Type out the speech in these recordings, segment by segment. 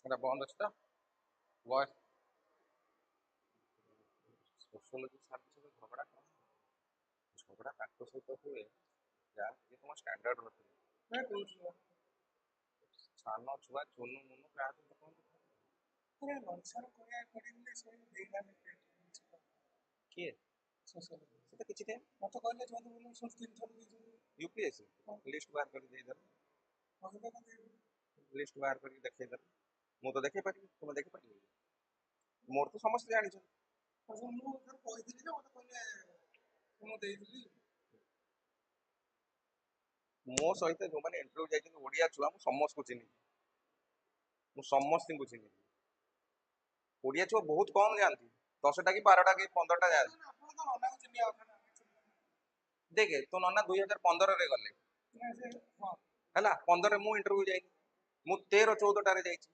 এটা বন্ধ ଅଛି ତ ଭଏସ୍ ସୋସିଓଲୋଜି ସାର୍ ସହିତ ଝଗଡ଼ା କଣ ଝଗଡ଼ା ତାଙ୍କ ସହିତ ହୁଏ ଯାହା କି ତମ ଷ୍ଟାଣ୍ଡାର୍ଡ ନଥିବ ସାନ ଛୁଆ ଚୁନୁ ମୁନୁ କାହା ସହିତ କଣ କିଏ ସେ ତ କିଛି ନାହିଁ ମତେ କହିଲେ ୟୁପିଏସସି ଲିଷ୍ଟ ବାହାର କରି ଦେଇଦେଲେ ଲିଷ୍ଟ ବାହାର କରିକି ଦେଖେଇଦେଲେ ମୁଁ ତ ଦେଖେଇ ପାରିବି ତୁମେ ଦେଖିପାରିବ ମୋର ତ ସମସ୍ତେ ଜାଣିଛନ୍ତି ମୁଁ କହିଥିଲି ଯେ ମତେ କହିଲେ ମୁଁ ଦେଇଥିଲି ମୋ ସହିତ ଯୋଉମାନେ ଇଣ୍ଟରଭ୍ୟୁ ଯାଇଛନ୍ତି ଓଡ଼ିଆ ଛୁଆ ମୁଁ ସମସ୍ତଙ୍କୁ ଚିହ୍ନିଛି ମୁଁ ସମସ୍ତଙ୍କୁ ଚିହ୍ନିଛି ଓଡ଼ିଆ ଛୁଆ ବହୁତ କମ୍ ଯାଆନ୍ତି 10ଟା କି 12ଟା କି 15ଟା ଯାଆନ୍ତି ଦେଖେ ତୋ ନନା 2015ରେ ଗଲେ ହେଲା 15ରେ ମୁଁ ଇଣ୍ଟରଭ୍ୟୁ ଯାଇନି ମୁଁ 13 14ଟାରେ ଯାଇଛି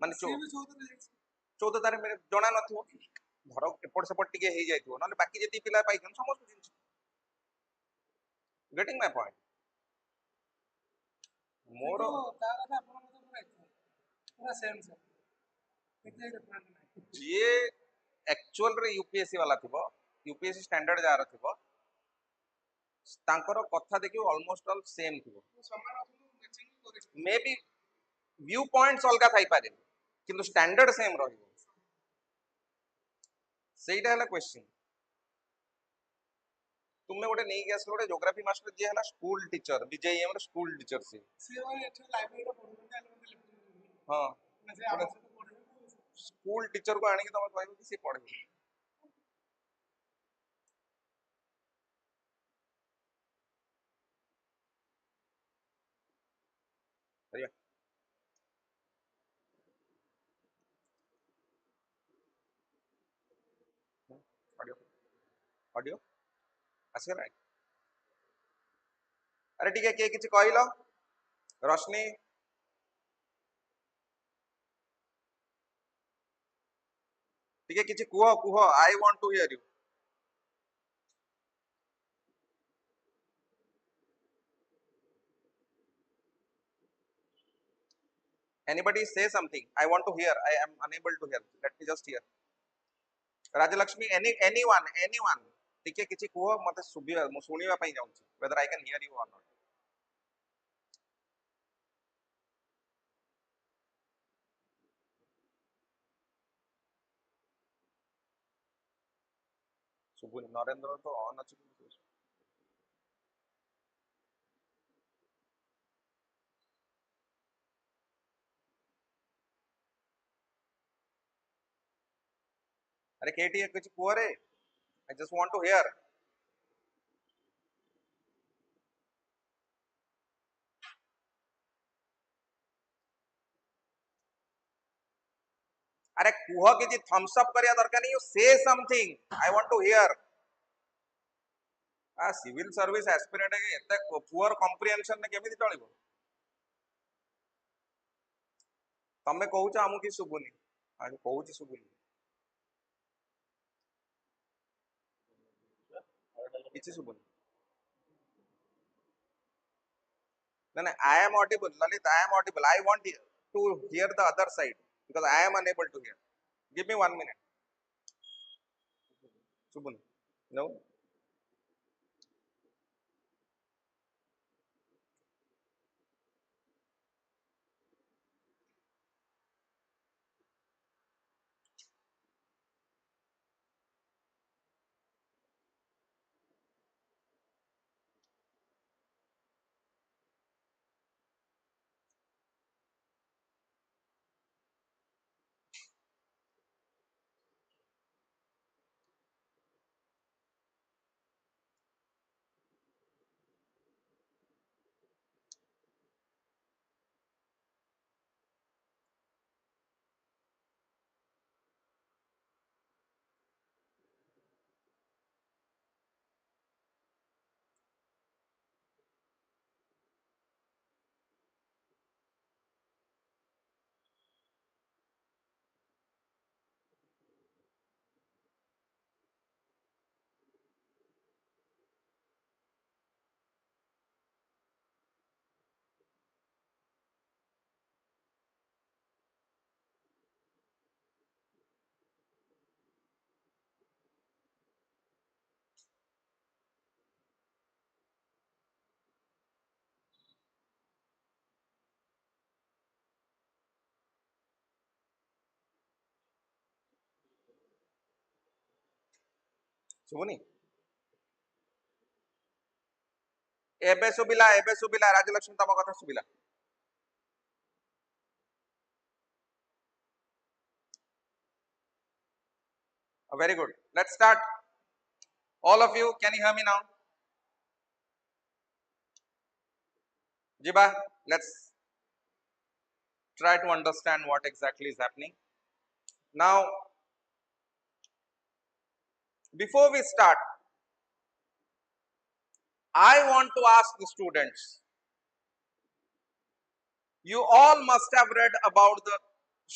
ମାନେ 14ଟାରେ ଜଣା ନଥିବ ଧର ଏପଟ ସେପଟ ଟିକେ ହେଇଯାଇଥିବ ନହେଲେ ବାକି ଯେତିକି ପିଲା ପାଇଛନ୍ତି ସମସ୍ତଙ୍କୁ ଚିହ୍ନିଛି ଗେଟିଂ ମାଇ ପଏଣ୍ଟ ମୋର ଯିଏ ଆକ୍ଚୁଆଲରେ ୟୁପିଏସସି ବାଲା ଥିବ ୟୁପିଏସସି ଷ୍ଟାଣ୍ଡାର୍ଡ ଯାହାର ଥିବ ତାଙ୍କର କଥା ଦେଖିବ ଅଲମୋଷ୍ଟ ଅଲ୍ ସେମ୍ ଥିବ ମେ ବି व्यू पॉइंट्स अलग थाईपारे किंतु स्टैंडर्ड सेम रहिबो सेटा हला क्वेश्चन तुमने गोटे नहीं गैस गोटे ज्योग्राफी मास्टर जे हला स्कूल टीचर बीजेएम रो स्कूल टीचर से वाले एठो लाइब्रेरी रो पढुन हां स्कूल टीचर को आनी के तुम कहबो कि से पढे बढ़िया ऑडियो ऑडियो आसे अरे ठीक है के किछ कहलो रोशनी ठीक है किछ कुह कुह I want to hear you anybody say something I want to hear I am unable to hear let me just hear Rajalakshmi anyone टिके किछि कुह मते सुबिया मु सुनिबा पई जाउछि whether I can hear you or not सुबुन Narendra तो ऑन अछि अरे केटी किछि कुह रे I just want to hear अरे कुह किछि थम्स अप करिया दरकार नहीं से something I want to hear a civil service aspirant के एते पुअर कॉम्प्रिहेंशन ने केमिति चलिबो तमे कहूछ हमु कि सुबुनी आनी कहूछ सुबुनी किछि सुबुनी no I am audible Lalit I am audible I want to hear the other side because I am unable to hear give me 1 minute subun no ଶୁଭୁନି? ଏବେ ଶୁଭିଲା, ଏବେ ଶୁଭିଲା। ରାଜଲକ୍ଷ୍ମୀ ତମ କଥା ଶୁଭିଲା। Very good. Let's start. All of you, can you hear me now? Jiba, let's try to understand what exactly is happening. Now, before we start, I want to ask the students. You all must have read about the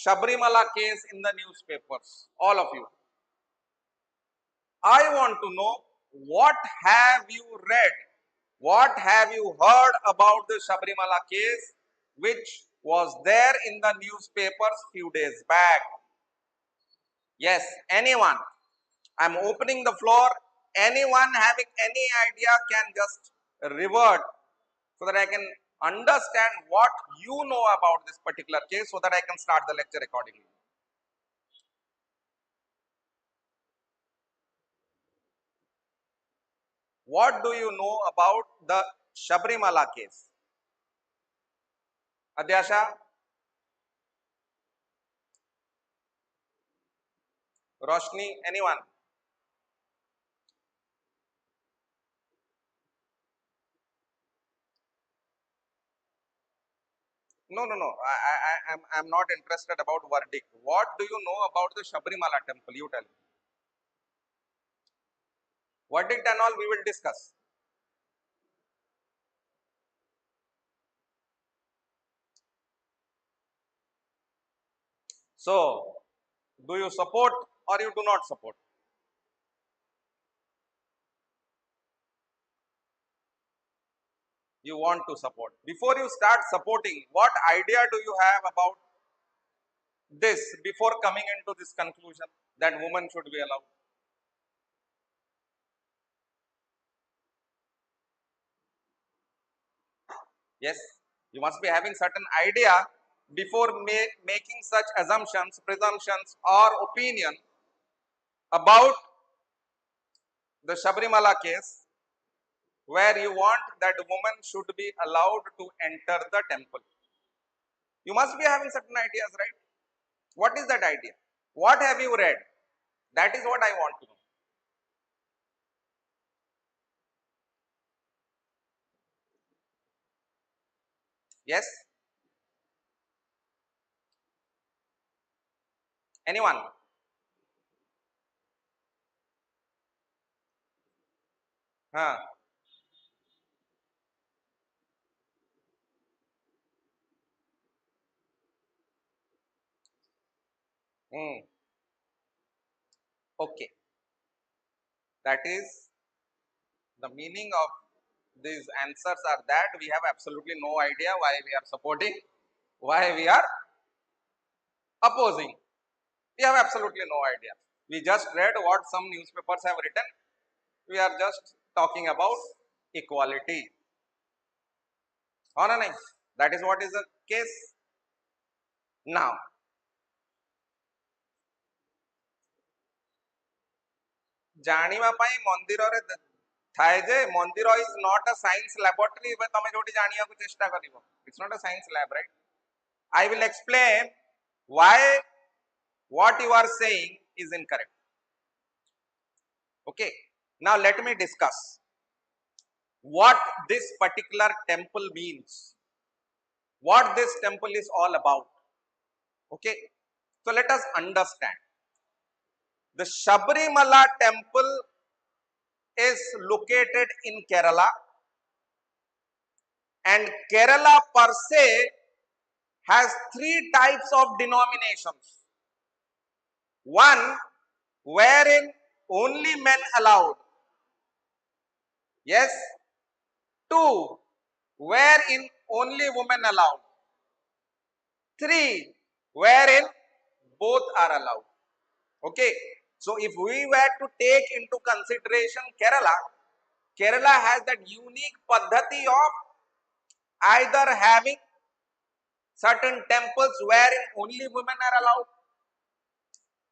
Shabrimala case in the newspapers, all of you. I want to know, what have you read? What have you heard about the Shabrimala case which was there in the newspapers few days back? Yes, anyone. I'm opening the floor. Anyone having any idea can just revert so that I can understand what you know about this particular case so that I can start the lecture accordingly. What do you know about the Shabrimala case? Adyasha? Roshni? Anyone? No, no, no. I'm not interested about verdict. What do you know about the Shabrimala temple? You tell me. Verdict and all we will discuss. So, do you support or you do not support? You want to support. Before you start supporting, what idea do you have about this before coming into this conclusion that women should be allowed? Yes, you must be having certain idea before making such assumptions, presumptions or opinion about the Shabrimala case where you want that woman should be allowed to enter the temple. You must be having certain ideas, right? What is that idea? What have you read? That is what I want to know. Yes? Anyone? Huh? Hmm. Okay. That is the meaning of these answers are that we have absolutely no idea why we are supporting, why we are opposing. We have absolutely no idea. We just read what some newspapers have written. We are just talking about equality. Or not? That is what is the case. Now, ଜାଣିବା ପାଇଁ ମନ୍ଦିରରେ ଥାଏ ଯେ ମନ୍ଦିର is not a science laboratory ଏବେ ତମେ ଯୋଉଠି ଜାଣିବାକୁ ଚେଷ୍ଟା କରିବ. It's not a science lab, right? I will explain why what you are saying is incorrect. Okay. Now let me discuss what this particular temple means. What this temple is all about. Okay. So let us understand. The Shabrimala temple is located in Kerala, and Kerala per se has three types of denominations. One wherein only men allowed. Yes. Two wherein only women allowed. Three wherein both are allowed. Okay. So if we were to take into consideration Kerala, Kerala has that unique paddhati of either having certain temples wherein only women are allowed,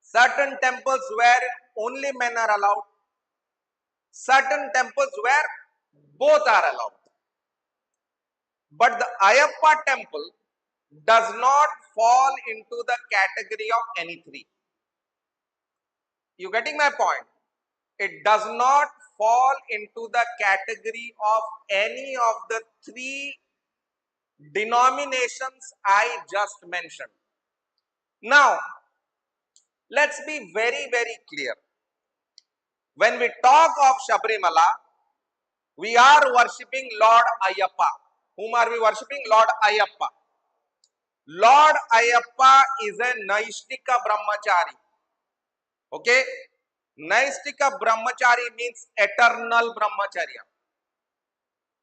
certain temples wherein only men are allowed, certain temples where both are allowed. But the Ayappa temple does not fall into the category of any three. You getting my point? It does not fall into the category of any of the three denominations I just mentioned. Now, let's be very, very clear. When we talk of Sabrimala, we are worshipping Lord Ayappa. Whom are we worshipping? Lord Ayappa. Lord Ayappa is a Naishtika Brahmachari. Okay? Naistika Brahmachari means eternal Brahmacharya.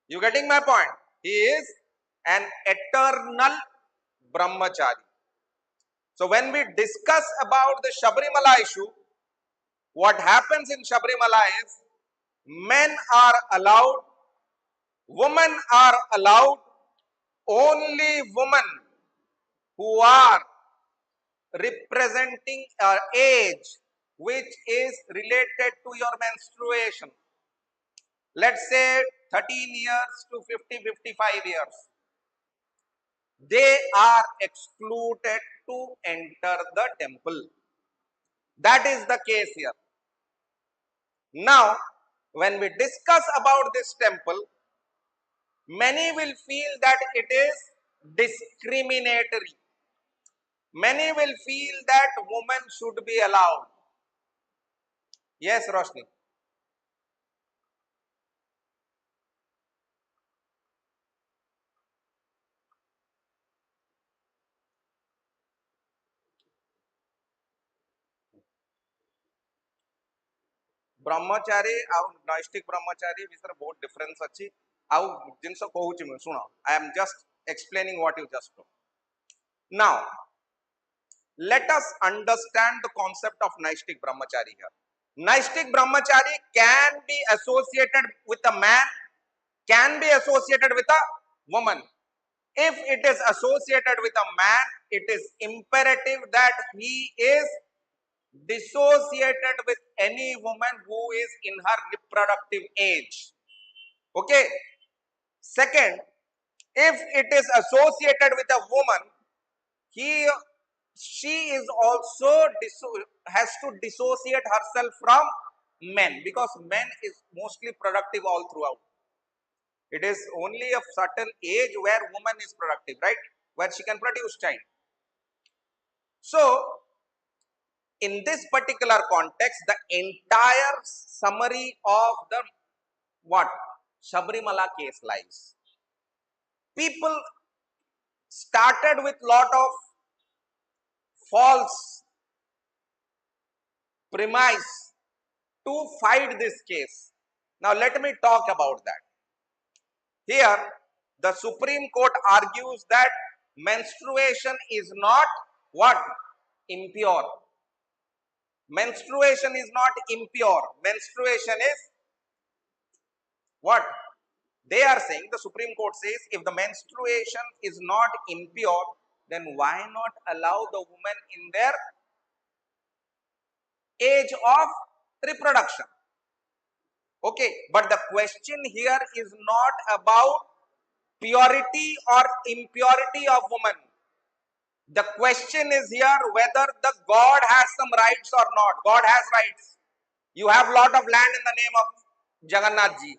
You getting my point? He is an eternal Brahmachari. So when we discuss about the Sabrimala issue, what happens in Sabrimala is men are allowed, women are allowed, only women who are representing an age which is related to your menstruation. Let's say 13 years to 50, 55 years. They are excluded to enter the temple. That is the case here. Now, when we discuss about this temple, many will feel that it is discriminatory. Many will feel that women should be allowed. Yes, Roshni. Brahmachari ଆଉ ନୈଷ୍ଠିକ brahmachari ଭିତରେ ବହୁତ difference ଅଛି ଆଉ ଜିନିଷ କହୁଛି ମୁଁ ଶୁଣ I am just explaining what you just told. Now let us understand the concept of Naishtik Brahmachari here. Naishtik Brahmachari can be associated with a man, can be associated with a woman. If it is associated with a man, it is imperative that he is dissociated with any woman who is in her reproductive age. Okay. Second, if it is associated with a woman, she is also has to dissociate herself from men, because men is mostly productive all throughout. It is only a certain age where woman is productive, right? Where she can produce child. So, in this particular context, the entire summary of the what Sabrimala case lies. People started with lot of false premise to fight this case. Now let me talk about that. Here, the Supreme Court argues that menstruation is not what? Impure. Menstruation is not impure. Menstruation is what? They are saying, the Supreme Court says, if the menstruation is not impure, then why not allow the women in their age of reproduction? Okay, but the question here is not about purity or impurity of woman. The question is here whether the God has some rights or not. God has rights. You have lot of land in the name of Jagannath ji.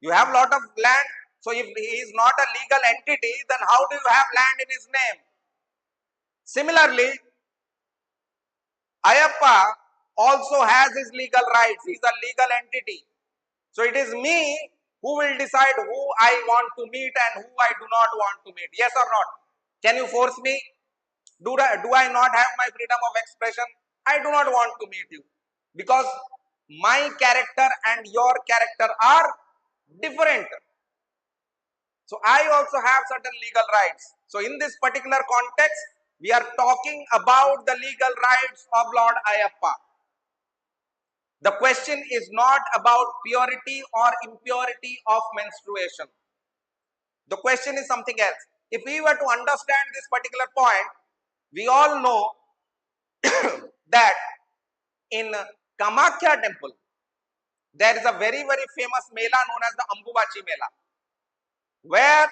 You have lot of land. So if he is not a legal entity, then how do you have land in his name? Similarly, Ayappa also has his legal rights. He is a legal entity. So it is me who will decide who I want to meet and who I do not want to meet. Yes or not? Can you force me? Do I not have my freedom of expression? I do not want to meet you, because my character and your character are different. So I also have certain legal rights. So in this particular context, we are talking about the legal rights of Lord Ayappa. The question is not about purity or impurity of menstruation. The question is something else. If we were to understand this particular point, we all know that in Kamakya temple, there is a very, very famous Mela known as the Ambubachi Mela, where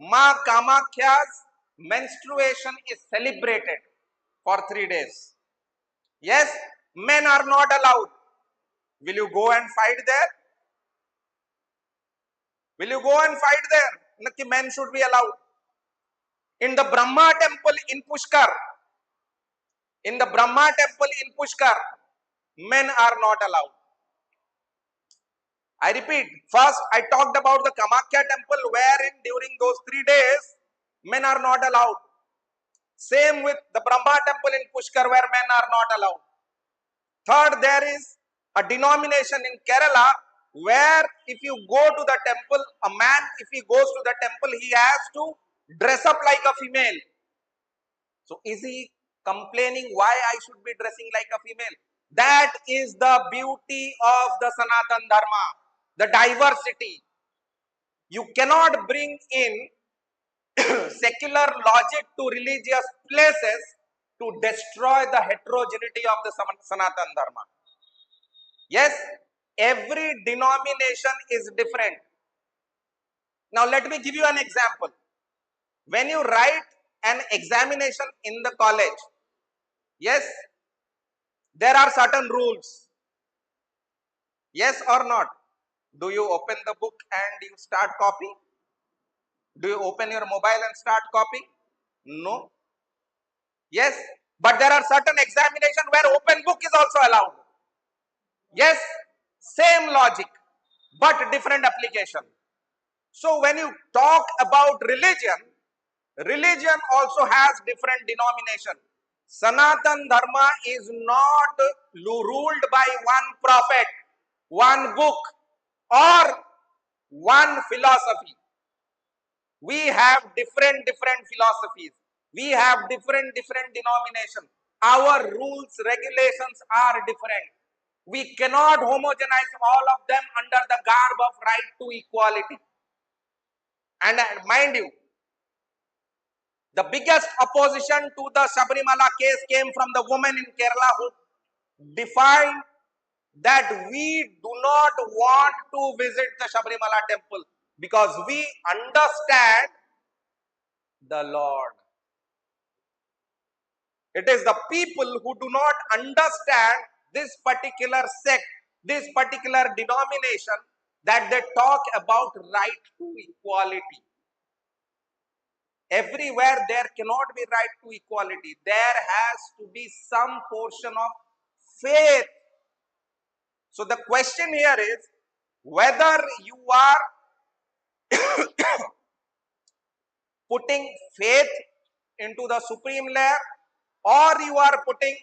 Ma Kamakya's menstruation is celebrated for 3 days. Yes, men are not allowed. Will you go and fight there? Will you go and fight there? Nakki men should be allowed. In the Brahma temple in Pushkar, men are not allowed. I repeat, first I talked about the Kamakya temple wherein during those 3 days, men are not allowed. Same with the Brahma temple in Pushkar where men are not allowed. Third, there is a denomination in Kerala where if you go to the temple, a man, if he goes to the temple, he has to dress up like a female. So is he complaining why I should be dressing like a female? That is the beauty of the Sanatan Dharma, the diversity. You cannot bring in secular logic to religious places to destroy the heterogeneity of the Sanatan Dharma. Yes, every denomination is different. Now let me give you an example. When you write an examination in the college, yes, there are certain rules. Yes or not? Do you open the book and you start copying? Do you open your mobile and start copying? No. Yes, but there are certain examination where open book is also allowed. Yes, same logic, but different application. So when you talk about religion, religion also has different denomination. Sanatan Dharma is not ruled by one prophet, one book, or one philosophy. We have different philosophies. We have different denominations. Our rules, regulations are different. We cannot homogenize all of them under the garb of right to equality. And mind you, the biggest opposition to the Sabrimala case came from the women in Kerala who defined that we do not want to visit the Sabrimala temple because we understand the Lord. It is the people who do not understand this particular sect, this particular denomination, that they talk about right to equality. Everywhere there cannot be right to equality. There has to be some portion of faith. So the question here is whether you are putting faith into the supreme layer or you are putting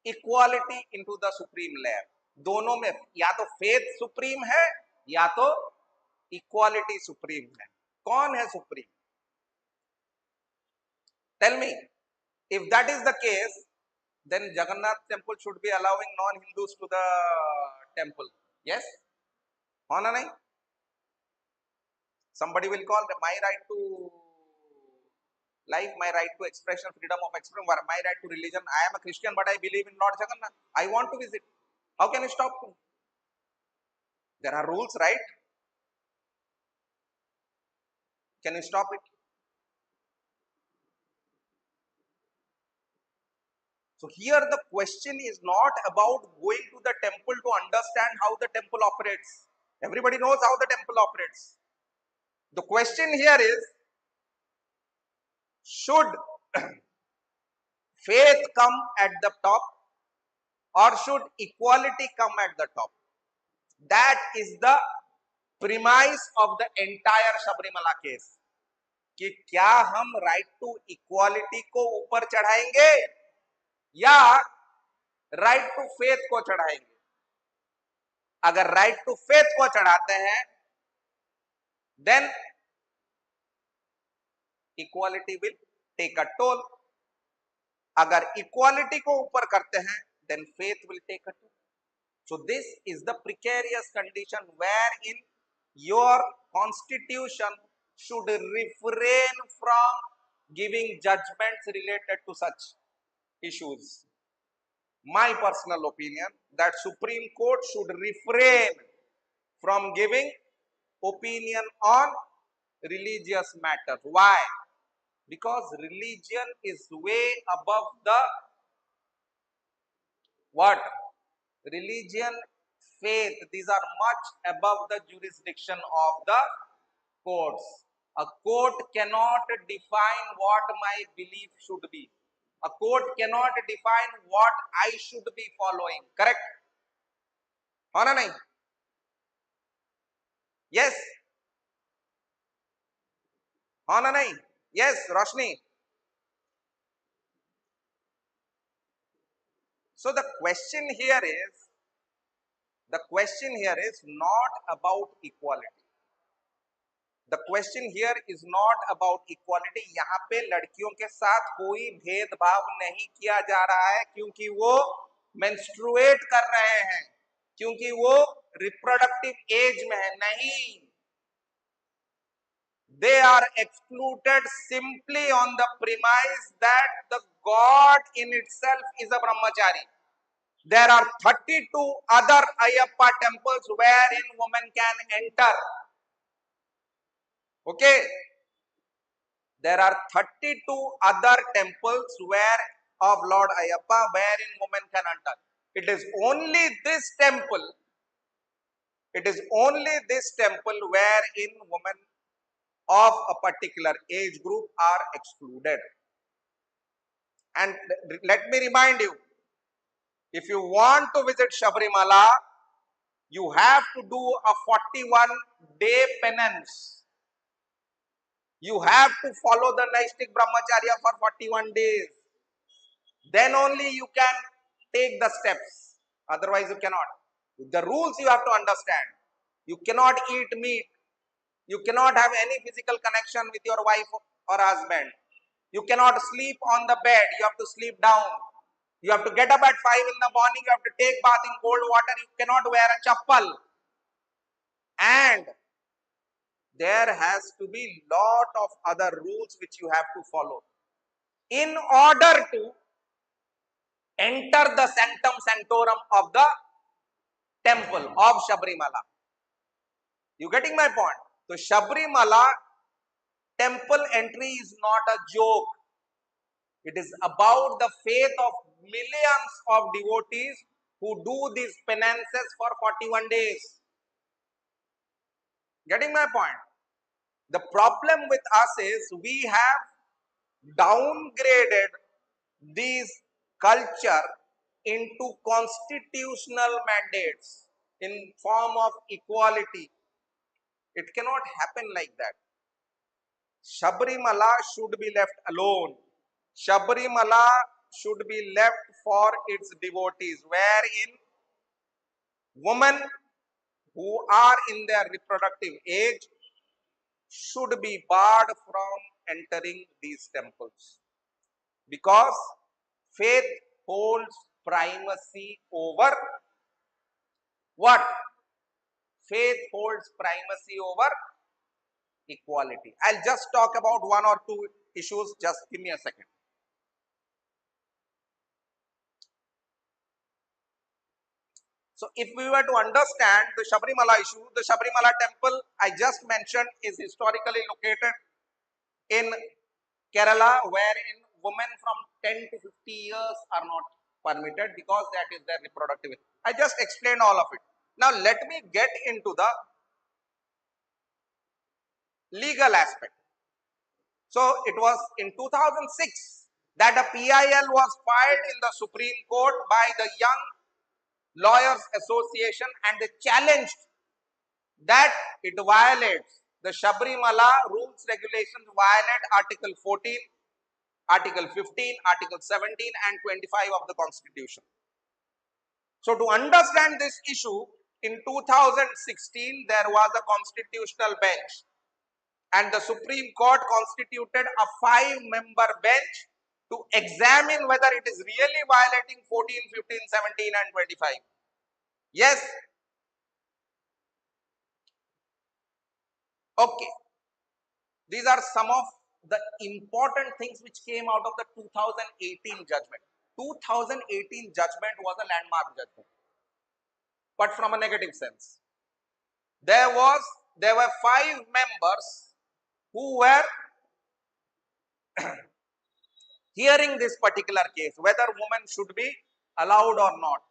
equality into the supreme layer. दोनों में या तो faith supreme है या तो equality supreme है. कौन है supreme? Tell me. If that is the case, then Jagannath temple should be allowing non-Hindus to the temple. Yes? Or nahi? Somebody will call my right to life, my right to expression, freedom of expression, my right to religion. I am a Christian, but I believe in Lord Jagannath. I want to visit. How can you stop me? There are rules, right? Can you stop it? So here the question is not about going to the temple to understand how the temple operates. Everybody knows how the temple operates. The question here is, should faith come at the top or should equality come at the top? That is the premise of the entire Sabrimala case. कि क्या हम right to equality को ऊपर चढ़ाएंगे या right to faith को चढ़ाएंगे? अगर right to faith को चढ़ाते हैं then equality will take a toll. अगर इक्वालिटी को ऊपर करते हैं then faith will take a toll. So this is the precarious condition wherein your constitution should refrain from giving judgments related to such issues. my personal opinion that Supreme Court should refrain from giving opinion on religious matters. Why? Because religion is way above the what? Religion, faith, these are much above the jurisdiction of the courts. A court cannot define what my belief should be. A court cannot define what I should be following. Correct? हाँ ना नहीं? Yes. हाँ ना नहीं? Yes, Roshni. So the question here is not about equality. The question here is not about equality. यहाँ पे लड़कियों के साथ कोई भेदभाव नहीं किया जा रहा है क्योंकि वो मेंस्ट्रुएट कर रहे हैं, क्योंकि वो रिप्रोडक्टिव एज में है. नहीं, they are excluded simply on the premise that the God in itself is a brahmachari. There are 32 other Ayyappa temples wherein women can enter. Okay, there are 32 other temples where of Lord Ayyappa wherein women can enter. It is only this temple. It is only this temple wherein women of a particular age group are excluded. And let me remind you, if you want to visit Sabrimala, you have to do a 41-day penance. You have to follow the Naistik Brahmacharya for 41 days. Then only you can take the steps. Otherwise, you cannot. The rules you have to understand. You cannot eat meat. You cannot have any physical connection with your wife or husband. You cannot sleep on the bed. You have to sleep down. You have to get up at 5 in the morning. You have to take bath in cold water. You cannot wear a chappal. And there has to be lot of other rules which you have to follow in order to enter the sanctum sanctorum of the temple of Sabrimala. You getting my point? So Sabrimala temple entry is not a joke. It is about the faith of millions of devotees who do these penances for 41 days. Getting my point? The problem with us is we have downgraded these culture into constitutional mandates in form of equality. It cannot happen like that. Sabrimala should be left alone. Sabrimala should be left for its devotees, wherein women who are in their reproductive age should be barred from entering these temples, because faith holds primacy over what? Faith holds primacy over equality. I'll just talk about one or two issues. Just give me a second. So if we were to understand the Sabrimala issue, the Sabrimala temple I just mentioned is historically located in Kerala, wherein women from 10 to 50 years are not permitted because that is their reproductive age. I just explained all of it. Now let me get into the legal aspect. So it was in 2006 that a PIL was filed in the Supreme Court by the Young Lawyers Association, and they challenged that it violates the Sabrimala rules, regulations, violate Article 14, Article 15, Article 17 and 25 of the Constitution. So to understand this issue, in 2016 there was a constitutional bench, and the Supreme Court constituted a 5-member bench to examine whether it is really violating 14, 15, 17 and 25. Yes? Okay. These are some of the important things which came out of the 2018 judgment. 2018 judgment was a landmark judgment, but from a negative sense. There were 5 members who were hearing this particular case, whether women should be allowed or not.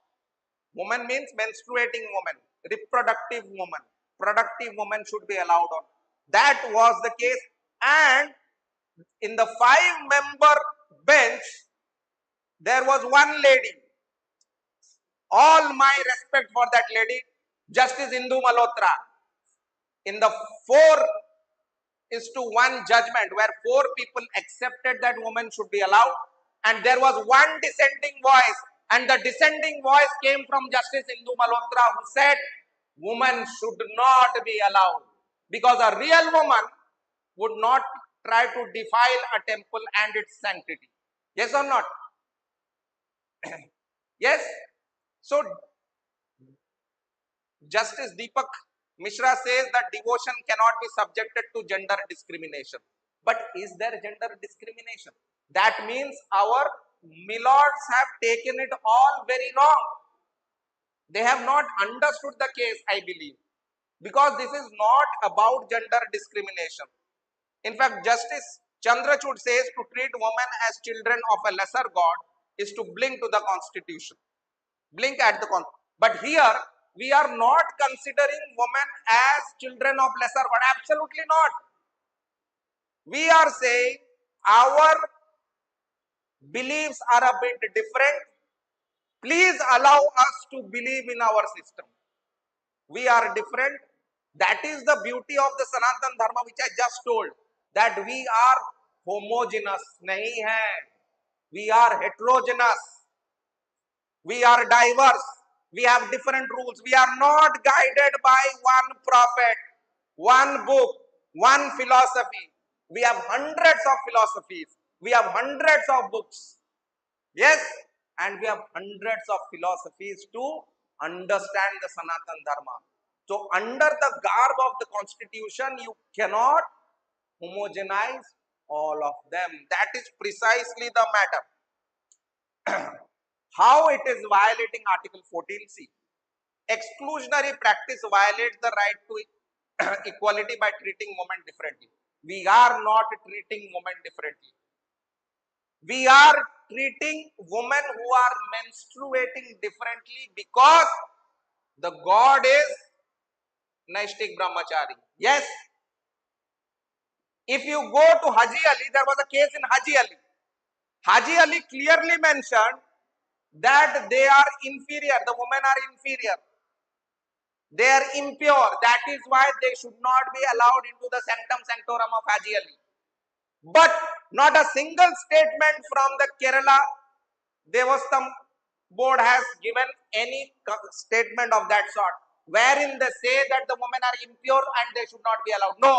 Woman means menstruating woman, reproductive woman, productive woman should be allowed on. That was the case, and in the 5-member bench, there was one lady. All my respect for that lady, Justice Indu Malhotra. In the 4:1 judgment, where 4 people accepted that women should be allowed, and there was one dissenting voice, and the dissenting voice came from Justice Indu Malhotra, who said women should not be allowed, because a real woman would not try to defile a temple and its sanctity. Yes or not? Yes. So Justice Deepak Mishra says that devotion cannot be subjected to gender discrimination. But is there gender discrimination? That means our milords have taken it all very wrong. They have not understood the case, I believe, because this is not about gender discrimination. In fact, Justice Chandrachud says to treat women as children of a lesser god is to blink to the constitution. Blink at the constitution. But here, we are not considering women as children of lesser god. Absolutely not. We are saying our beliefs are a bit different. Please allow us to believe in our system. We are different. That is the beauty of the Sanatan Dharma, which I just told, that we are homogeneous. Nahi hai. We are heterogeneous. We are diverse. We have different rules. We are not guided by one prophet, one book, one philosophy. We have hundreds of philosophies. We have hundreds of books. Yes, and we have hundreds of philosophies to understand the Sanatan Dharma. So, under the garb of the constitution, you cannot homogenize all of them. That is precisely the matter. How it is violating Article 14C. Exclusionary practice violates the right to equality by treating women differently. We are not treating women differently. We are treating women who are menstruating differently because the god is Naishtik Brahmachari. Yes. If you go to Haji Ali, there was a case in Haji Ali. Haji Ali clearly mentioned that they are inferior, the women are inferior. They are impure. That is why they should not be allowed into the sanctum sanctorum of Haji Ali. But not a single statement from the Kerala Devastam board has given any statement of that sort, wherein they say that the women are impure and they should not be allowed. No.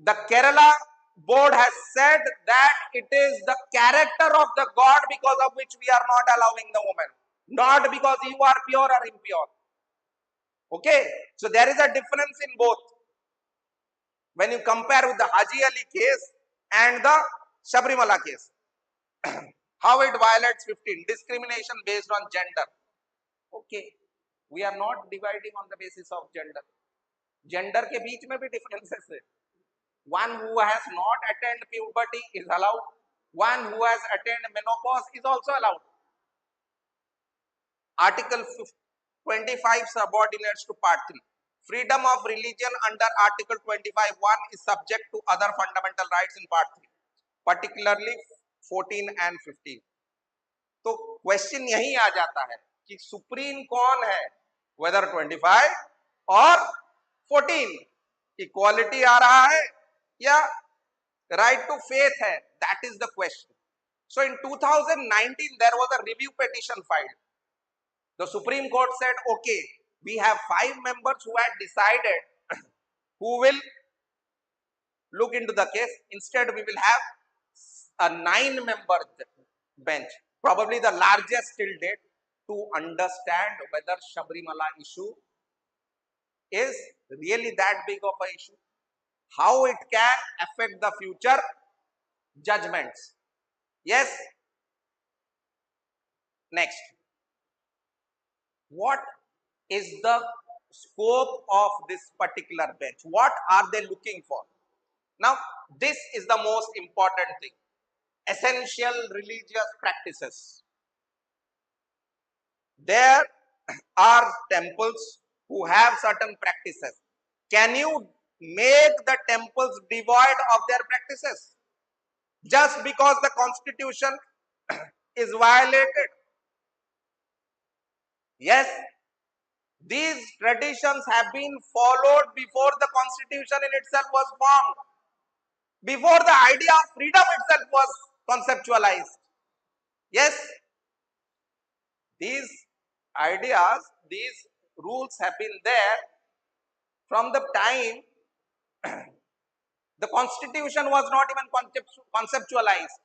The Kerala board has said that it is the character of the god because of which we are not allowing the woman, not because you are pure or impure. Okay, so there is a difference in both. When you compare with the Haji Ali case and the Sabrimala case, how it violates 15, discrimination based on gender. Okay, we are not dividing on the basis of gender. Gender के बीच में भी differences है. One who has not attained puberty is allowed. One who has attained menopause is also allowed. Article 25 subordinates to Part 3. Freedom of religion under Article 25(1) is subject to other fundamental rights in Part 3, particularly 14 and 15. तो question यही आ जाता है कि supreme कौन है, weather 25 और 14. Equality आ रहा है या राइट टू फेथ है, that is the question. So in 2019 there was a review petition filed. The Supreme Court said, okay, we have 5 members who had decided who will look into the case. Instead, we will have a 9-member bench, probably the largest till date, to understand whether Sabrimala issue is really that big of an issue, how it can affect the future judgments. Yes, Next, what is the scope of this particular bench? What are they looking for? Now, this is the most important thing. Essential religious practices. There are temples who have certain practices. Can you make the temples devoid of their practices? Just because the constitution is violated? Yes, these traditions have been followed before the constitution in itself was formed, before the idea of freedom itself was conceptualized. Yes, these ideas, these rules have been there from the time the constitution was not even conceptualized.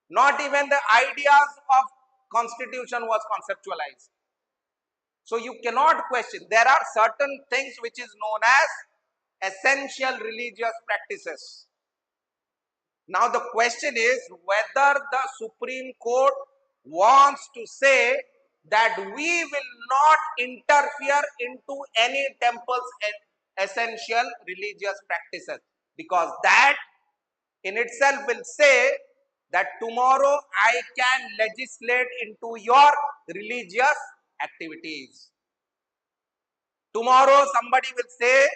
Not even the ideas of constitution was conceptualized. So you cannot question. There are certain things which is known as essential religious practices. Now the question is whether the Supreme Court wants to say that we will not interfere into any temple's essential religious practices, because that in itself will say that tomorrow I can legislate into your religious activities. Tomorrow somebody will say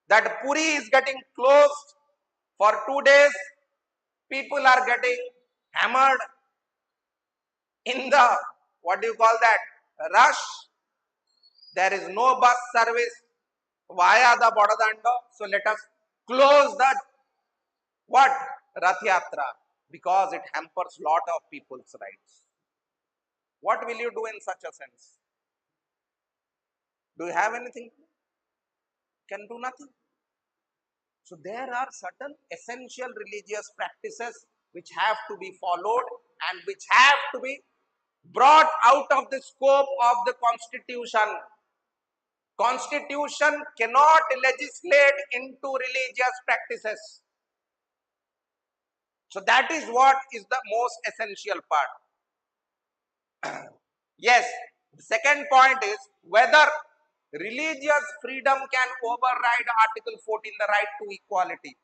that Puri is getting closed for 2 days. People are getting hammered in the, what do you call that, rush. There is no bus service via the Bodadanda. So let us close the what? Rath Yatra, because it hampers lot of people's rights. What will you do in such a sense? Do you have anything? Can do nothing. So there are certain essential religious practices which have to be followed and which have to be brought out of the scope of the constitution. Constitution cannot legislate into religious practices. So that is what is the most essential part. Yes, the second point is whether religious freedom can override Article 14, the right to equality.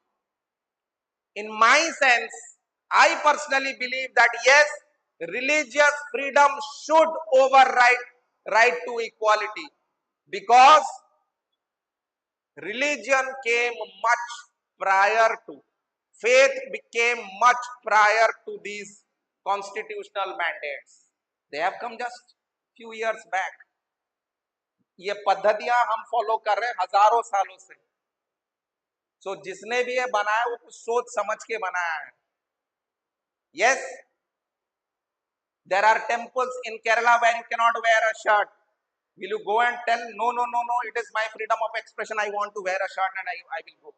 In my sense, I personally believe that yes, religious freedom should override right to equality, because religion came much prior to, faith became much prior to these constitutional mandates. They have come just few years back. ये पद्धतियां हम follow कर रहे हैं हजारों सालों से. सो जिसने भी ये बनाया वो कुछ सोच समझ के बनाया है. Yes, there are temples in Kerala where you cannot wear a shirt. Will you go and tell, no, no, no, no, it is my freedom of expression, I want to wear a shirt and I will go.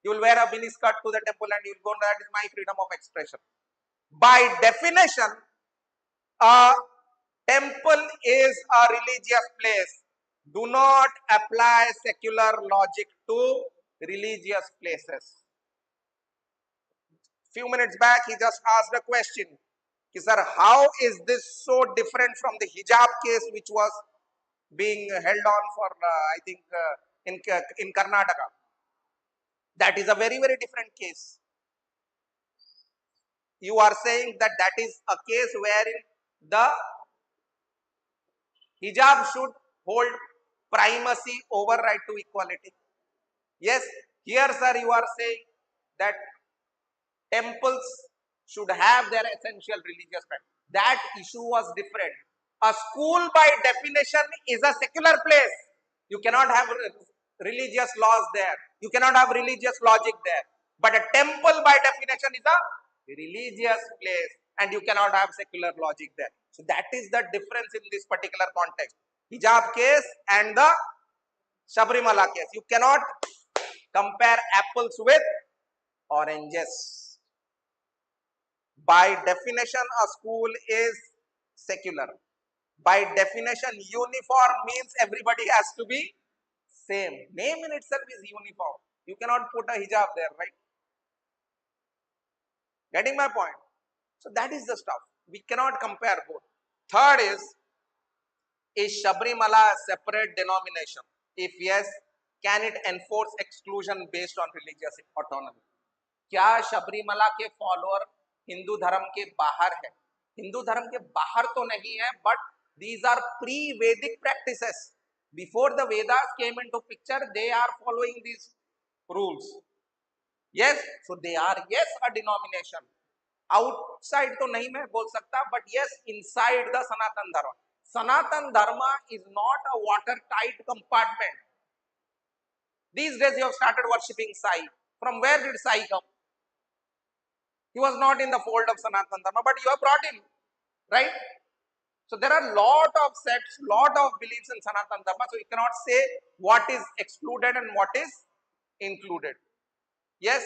You will wear a mini skirt to the temple and you will go, that is my freedom of expression. By definition, a temple is a religious place. Do not apply secular logic to religious places. Few minutes back, he just asked a question. Sir, how is this so different from the hijab case which was being held on for, I think, in Karnataka? That is a very, very different case. You are saying that that is a case wherein the hijab should hold primacy over right to equality. Yes, here, sir, you are saying that temples should have their essential religious practice. That issue was different. A school by definition is a secular place. You cannot have religious laws there. You cannot have religious logic there. But a temple by definition is a religious place and you cannot have secular logic there. So that is the difference in this particular context. Hijab case and the Sabrimala case. You cannot compare apples with oranges. By definition, a school is secular. By definition, uniform means everybody has to be same. Name in itself is uniform. You cannot put a hijab there, right? Getting my point? So that is the stuff. We cannot compare both. Third is Sabrimala a separate denomination? If yes, can it enforce exclusion based on religious autonomy? क्या शबरीमला के follower Hindu धर्म के बाहर है? हिंदू धर्म के बाहर तो नहीं है, but these are pre-Vedic practices. Before the Vedas came into picture, they are following these rules. Yes, so they are, yes, a denomination. Outside तो नहीं मैं बोल सकता, but yes, inside the Sanatan Dharma. Sanatan Dharma is not a watertight compartment. These days you have started worshipping Sai. From where did Sai come? He was not in the fold of Sanatan Dharma, but you have brought him, right? So there are lot of sects, lot of beliefs in Sanatan Dharma. So you cannot say what is excluded and what is included. Yes.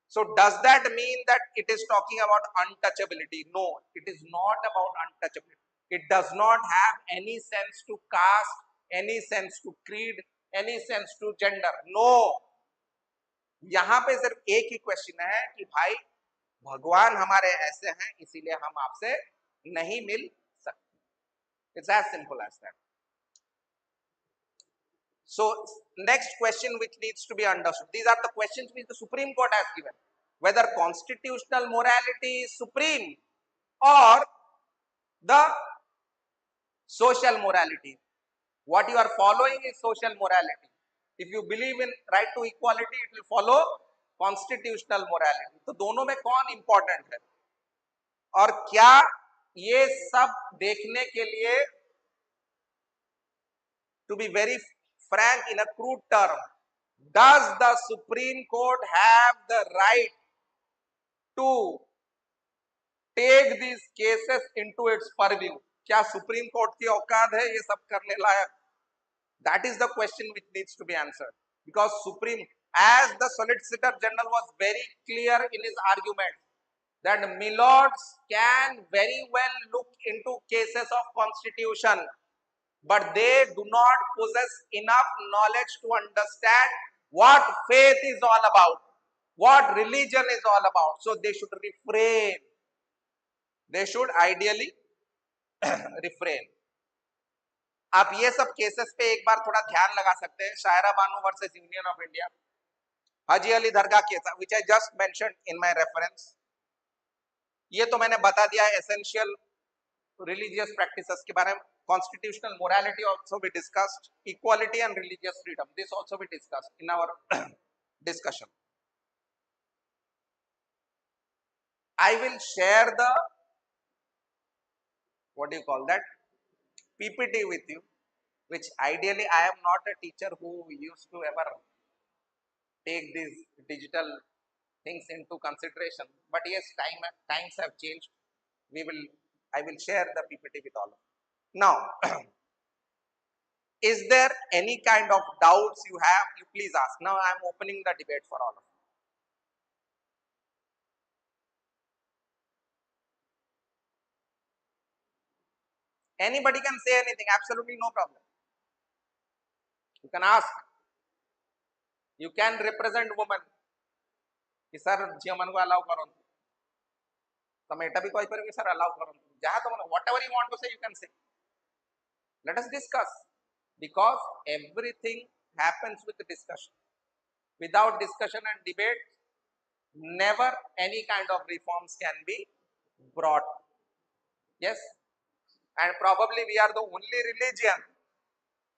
So does that mean that it is talking about untouchability? No, it is not about untouchability. It does not have any sense to caste, any sense to creed, any sense to gender. No. यहाँ पे सिर्फ एक ही question है कि भाई भगवान हमारे ऐसे हैं इसीलिए हम आपसे नहीं मिल सकते. It's as simple as that. So next question which needs to be understood. These are the questions which the Supreme Court has given. Whether constitutional morality is supreme or the social morality. What you are following is social morality. If you believe in right to equality, it will follow constitutional morality. तो दोनों में कौन important है? और क्या ये सब देखने के लिए, to be very frank in a crude term, does the Supreme Court have the right to take these cases into its purview? क्या सुप्रीम कोर्ट की औकात है ये सब करने लायक? That is the question which needs to be answered, because Supreme, as the Solicitor General was very clear in his argument, that milords can very well look into cases of constitution, but they do not possess enough knowledge to understand what faith is all about, what religion is all about. So they should refrain. They should ideally refrain. आप ये सब cases पे एक बार थोड़ा ध्यान लगा सकते हैं. Shayara Bano versus union of India, Haji Ali Dargah case which I just mentioned in my reference. ये तो मैंने बता दिया है एसेंशियल रिलीजियस प्रैक्टिसेस के बारे में. Constitutional morality also we discussed, equality and religious freedom, this also we discussed in our discussion. I will share the, what do you call that, PPT with you, which ideally I am not a teacher who used to ever take these digital things into consideration, but yes, times have changed. I will share the PPT with all of you. Now, is there any kind of doubts you have? You please ask. Now I am opening the debate for all of you. Anybody can say anything, absolutely no problem. You can ask. You can represent women. कि sir झियो मन को allow करो તમે એટા भी कोई पर कि sir allow करो जहां तो whatever you want to say you can say. Let us discuss, because everything happens with discussion. Without discussion and debate, never any kind of reforms can be brought. Yes, and probably we are the only religion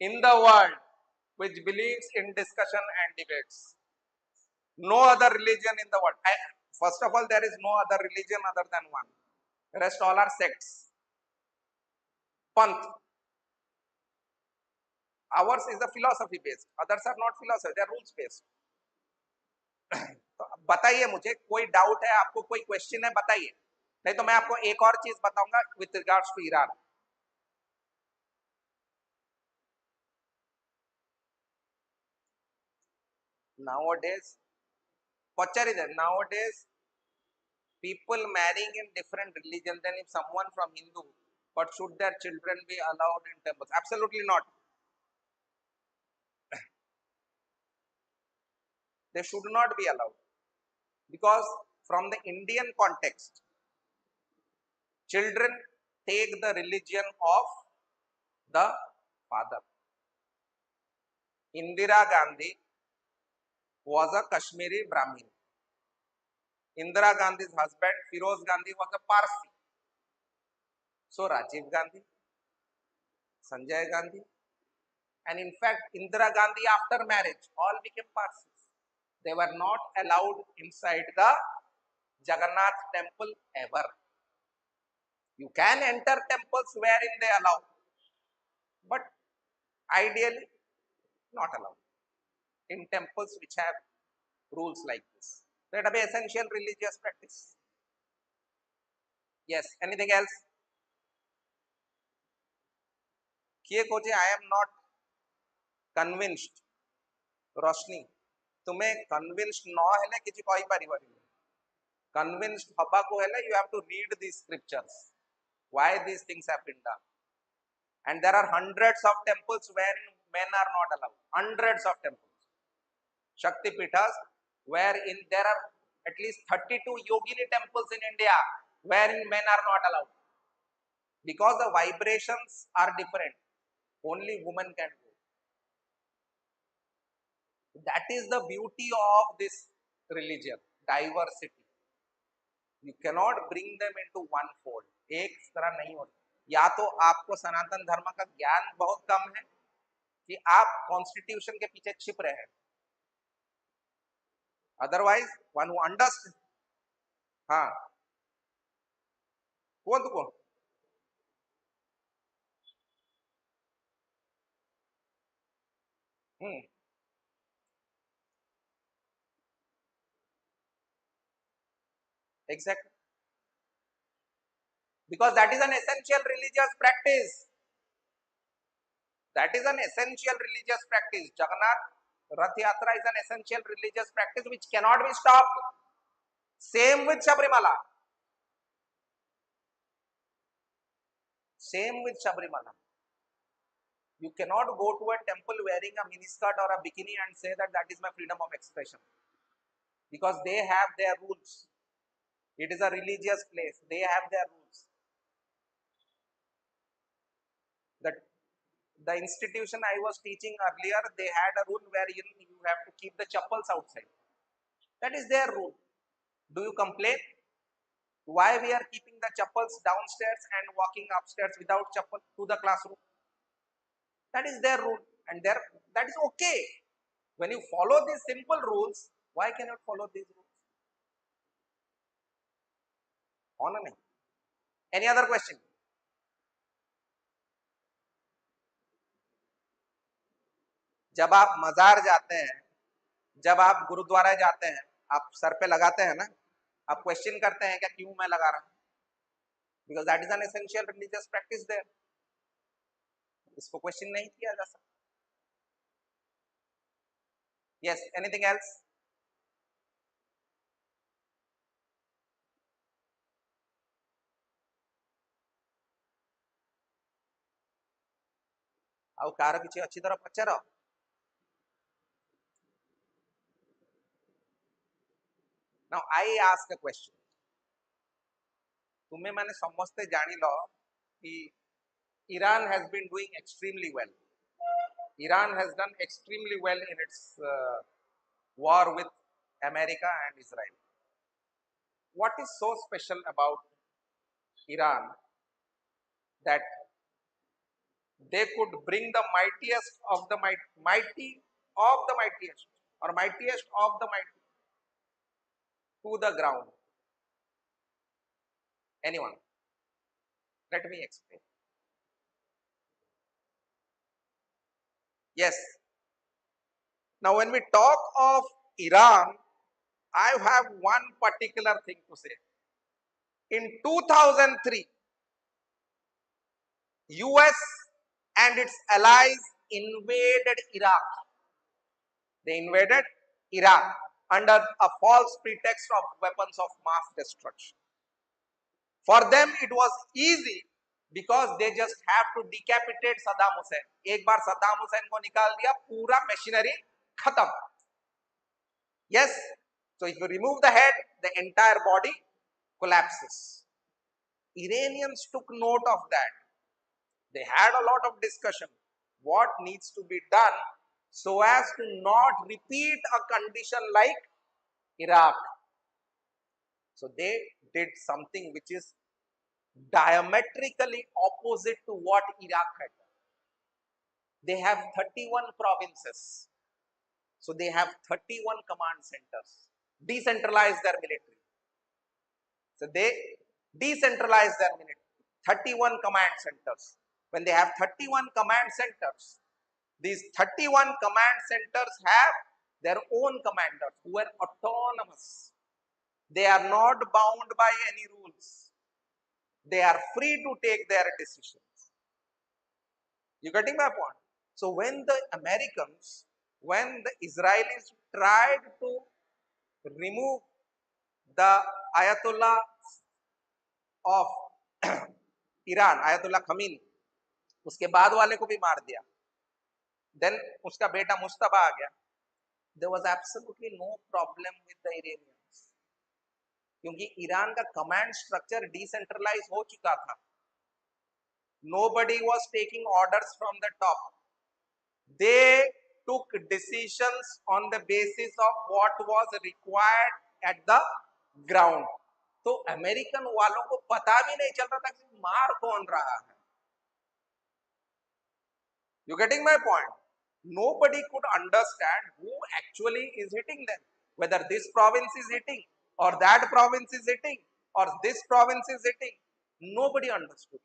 in the world which believes in discussion and debates. No other religion in the world. First of all, there is no other religion other than one. The rest all are sects. Panth. Ours is a philosophy based. Others are not philosophy. They are rules based. तो बताइए मुझे, कोई doubt है आपको, कोई question है बताइए, नहीं तो मैं आपको एक और चीज बताऊंगा with regards to Iran. Nowadays, nowadays people marrying in different religions, then if someone from Hindu, but should their children be allowed in temples? Absolutely not. They should not be allowed, because from the Indian context, Children take the religion of the father. Indira Gandhi was a Kashmiri Brahmin. Indira Gandhi's husband Firoz Gandhi was a Parsi. So Rajiv Gandhi, Sanjay Gandhi, and in fact Indira Gandhi after marriage all became Parsis. They were not allowed inside the Jagannath temple ever. You can enter temples wherein they allow, but ideally not allowed in temples which have rules like this. That be essential religious practice. Yes. Anything else? किए कोचे I am not convinced. रोशनी तुम्हें convinced न हेले किसी कोई परिवार convinced Habba को हेले you have to read these scriptures. Why these things have been done? And there are hundreds of temples where men are not allowed. Hundreds of temples. Shakti Pithas, wherein there are at least 32 yogini temples in India, wherein men are not allowed. Because the vibrations are different. Only women can go. That is the beauty of this religion, diversity. You cannot bring them into one fold. एक तरह नहीं होता. या तो आपको सनातन धर्म का ज्ञान बहुत कम है कि आप कॉन्स्टिट्यूशन के पीछे छिप रहे हैं. Otherwise, one who understands. हाँ. कौन तो कौन? Exactly. Because that is an essential religious practice. That is an essential religious practice. Jagannath Rath Yatra is an essential religious practice which cannot be stopped. Same with Sabrimala. Same with Sabrimala. You cannot go to a temple wearing a miniskirt or a bikini and say that that is my freedom of expression. Because they have their rules. It is a religious place. They have their rules. The institution I was teaching earlier, they had a rule where you have to keep the chappals outside. That is their rule. Do you complain? Why we are keeping the chappals downstairs and walking upstairs without chappal to the classroom? That is their rule, and that is okay. When you follow these simple rules, why cannot follow these rules? On or nahi? Any other question? जब आप मजार जाते हैं, जब आप गुरुद्वारा जाते हैं, आप सर पे लगाते हैं ना, आप क्वेश्चन करते हैं क्या क्यों मैं लगा रहा हूं? Because that is an essential religious practice there. इसको क्वेश्चन नहीं किया जा सकता. Yes, anything else? ଆଉ କାର କିଛି ଅଛି ଧର ପଚାର. Now I ask a question. तुम्हें माने समझते जानी लो कि Iran has been doing extremely well. Iran has done extremely well in its war with America and Israel. What is so special about Iran that they could bring the mightiest of the mighty of the mightiest or mightiest of the mighty to the ground? Anyone? Let me explain. Yes. Now, when we talk of Iran, I have one particular thing to say. In 2003, US and its allies invaded Iraq. They invaded Iraq under a false pretext of weapons of mass destruction. For them, it was easy because they just have to decapitate Saddam Hussein. एक बार Saddam Hussein को निकाल दिया, पूरा machinery खत्म. Yes. So if you remove the head, the entire body collapses. Iranians took note of that. They had a lot of discussion. What needs to be done so as to not repeat a condition like Iraq? So they did something which is diametrically opposite to what Iraq had done. They have 31 provinces. So they have 31 command centers. Decentralize their military. So they decentralize their military. 31 command centers. When they have 31 command centers, these 31 command centers have their own commanders who are autonomous. They are not bound by any rules. They are free to take their decisions. You getting my point? So when the Americans, when the Israelis tried to remove the Ayatollah of Iran ayatollah Khomeini, उसके बाद वाले को भी मार दिया, then उसका बेटा मुस्तफा आ गया. There was absolutely no problem with the Iranians क्योंकि ईरान का कमांड स्ट्रक्चर डिसेंट्रलाइज हो चुका था. Nobody was taking orders from the top. They took decisions on the basis of what was required at the ground. तो American वालों को पता भी नहीं चल रहा था कि मार कौन रहा है. You getting my point? Nobody could understand who actually is hitting them. Whether this province is hitting, or that province is hitting, or this province is hitting. Nobody understood.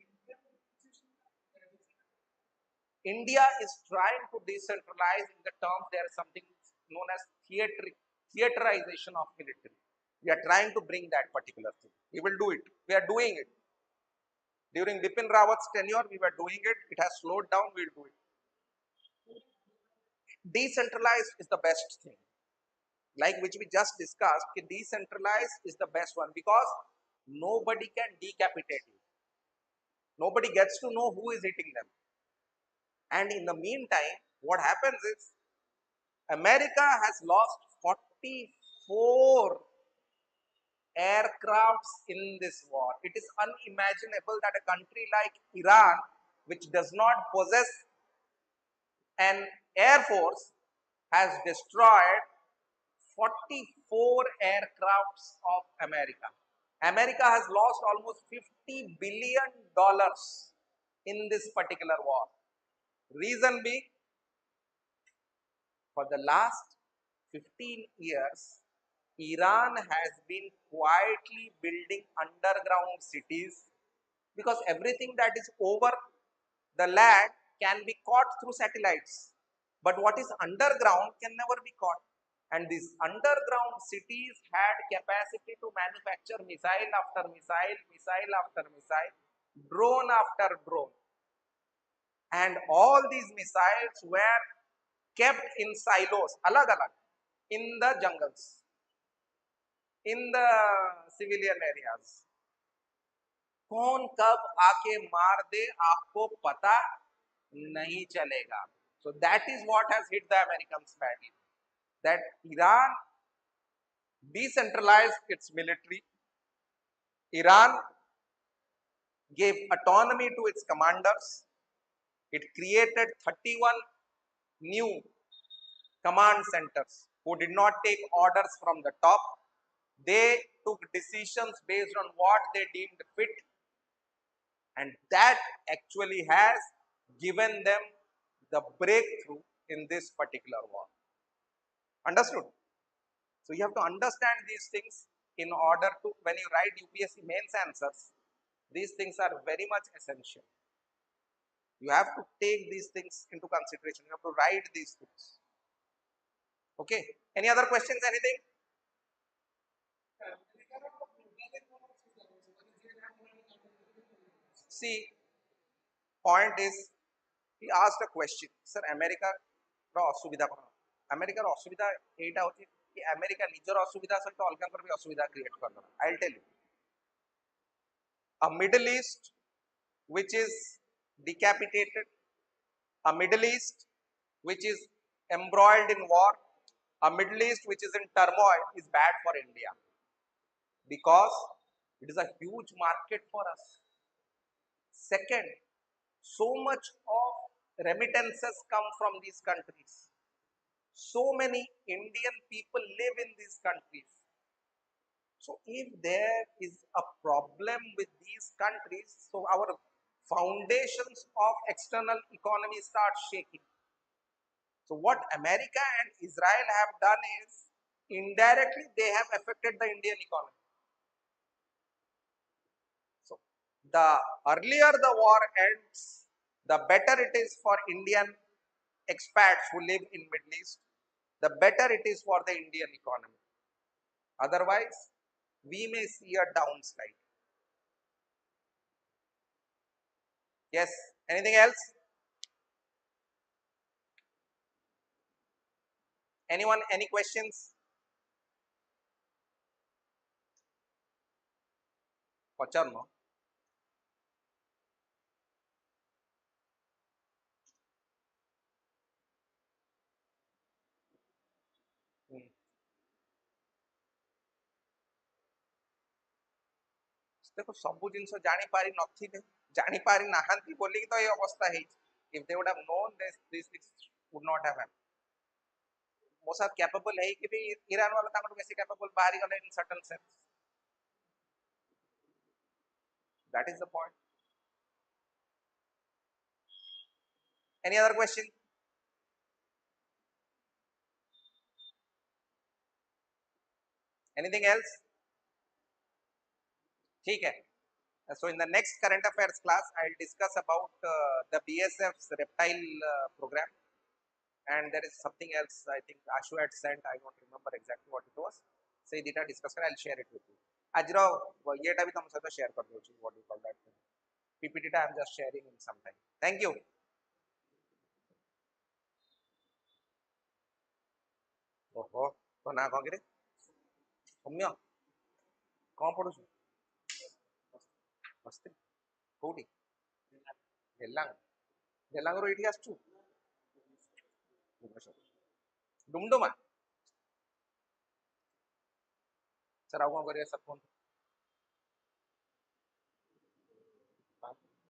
India is trying to decentralize in the terms there is something known as theaterization of military. We are trying to bring that particular thing. We will do it. We are doing it. During Bipin Rawat's tenure, we were doing it. It has slowed down. We will do it. Decentralized is the best thing. Like which we just discussed, decentralized is the best one because nobody can decapitate you. Nobody gets to know who is hitting them. And in the meantime, what happens is America has lost 44 aircrafts in this war. It is unimaginable that a country like Iran, which does not possess an air force, has destroyed 44 aircrafts of America. America has lost almost $50 billion in this particular war. Reason being, for the last 15 years, Iran has been quietly building underground cities because everything that is over the land can be caught through satellites. But what is underground can never be caught. And these underground cities had capacity to manufacture missile after missile, missile after missile, drone after drone. And all these missiles were kept in silos, alag-alag, in the jungles, in the civilian areas. कौन कब आके मार दे आपको पता नहीं चलेगा. So that is what has hit the Americans badly. That Iran decentralized its military. Iran gave autonomy to its commanders. It created 31 new command centers who did not take orders from the top. They took decisions based on what they deemed fit, and that actually has given them the breakthrough in this particular war. Understood? So you have to understand these things in order to, when you write UPSC mains answers, these things are very much essential. You have to take these things into consideration. You have to write these things. Okay. Any other questions? Anything? See, point is, he asked a question. Sir, America असुविधा कौन? America असुविधा एटा होती कि America निजर असुविधा सहित अलगांकर भी असुविधा क्रिएट कर दो. I'll tell you. A Middle East which is decapitated, a Middle East which is embroiled in war, a Middle East which is in turmoil is bad for India because It is a huge market for us. Second, so much of remittances come from these countries. So many Indian people live in these countries. So if there is a problem with these countries, so our foundations of external economy start shaking. So what America and Israel have done is indirectly they have affected the Indian economy. So the earlier the war ends, the better it is for Indian expats who live in Middle East, the better it is for the Indian economy. Otherwise, we may see a downslide. Yes. Anything else? Anyone? Any questions? Pacharno. देखो सब जिन जानी पारी नथिबे जानी पारी नाहंती बोली तो ये अवस्था है if they would have known this these things would not have happened Mossad capable है कि भी ईरान वाला ताकत कैसे कैपेबल बाहरी गले in certain sense that is the point. Any other question? Anything else? ठीक है. So in the next current affairs class I'll discuss about the BSF's reptile program, and there is something else I think Ashu had sent. I don't remember exactly what it was. Say data discuss कर I'll share it with you. आजरो ये भी तुम साथ share कर दो what do you call that PPT टा I'm just sharing in some time. Thank you. ओहो तो ना कौन करे सौम्य कौन पढ़ुଛୁ मस्ती कोठी डेलांग डेलांग रो इटी आसछु डुमडुमा सर आउ कौन करिए सर फोन